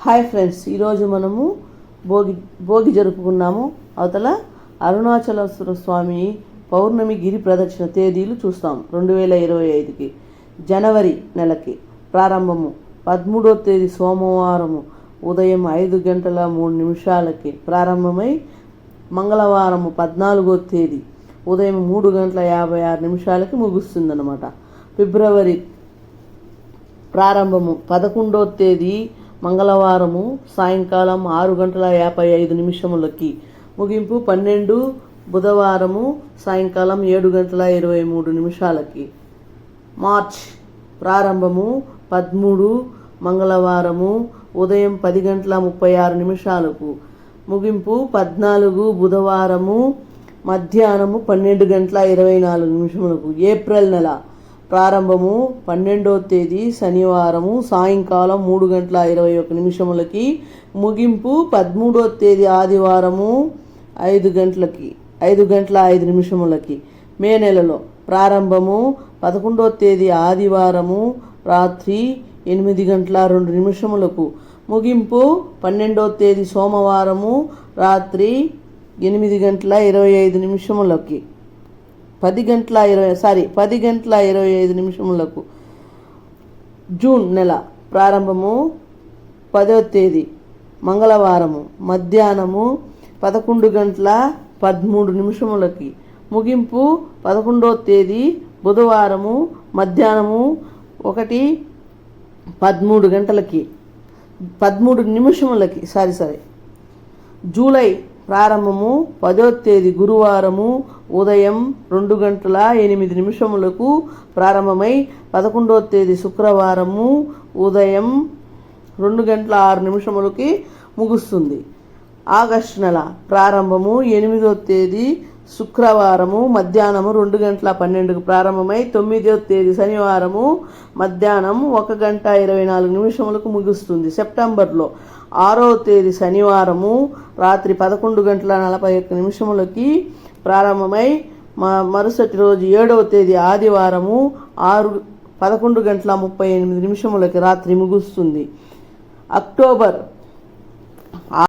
Hi friends, ఈరోజు మనము భోగి జరుపుకున్నాము. అవతల అరుణాచలేశ్వర స్వామి పౌర్ణమి గిరి ప్రదక్షిణ తేదీలు చూస్తాం. 2025కి జనవరి నెలకి ప్రారంభము 13వ తేదీ సోమవారము ఉదయం 5:03 ప్రారంభమై మంగళవారము 14వ తేదీ ఉదయం 3:56 ముగుస్తుందన్నమాట. ఫిబ్రవరి ప్రారంభము 11వ తేదీ మంగళవారము సాయంకాలం 6:55 ముగింపు 12 బుధవారము సాయంకాలం 7:23 మార్చ్ ప్రారంభము 13 మంగళవారము ఉదయం 10:36 ముగింపు 14 బుధవారము మధ్యాహ్నము 12:24 ఏప్రిల్ నెల ప్రారంభము 12వ తేదీ శనివారము సాయంకాలం 3:21 ముగింపు 13వ తేదీ ఆదివారము 5:05 మే నెలలో ప్రారంభము 11వ తేదీ ఆదివారము రాత్రి 8:02 ముగింపు 12వ తేదీ సోమవారము రాత్రి 8:25 10:25 జూన్ నెల ప్రారంభము 10వ తేదీ మంగళవారము మధ్యాహ్నము 11:13 ముగింపు 11వ తేదీ బుధవారము మధ్యాహ్నము 1:13 జూలై ప్రారంభము 10వ తేదీ గురువారము ఉదయం 2:08 ప్రారంభమై 11వ తేదీ శుక్రవారము ఉదయం 2:06 ముగుస్తుంది. ఆగస్టు నెల ప్రారంభము 8వ తేదీ శుక్రవారము మధ్యాహ్నము 2:12 ప్రారంభమై 9వ తేదీ శనివారము మధ్యాహ్నం 1:24 ముగుస్తుంది. సెప్టెంబర్లో 6వ తేదీ శనివారము రాత్రి 11:41 ప్రారంభమై మరుసటి రోజు 7వ తేదీ ఆదివారము 11:38 రాత్రి ముగుస్తుంది. అక్టోబర్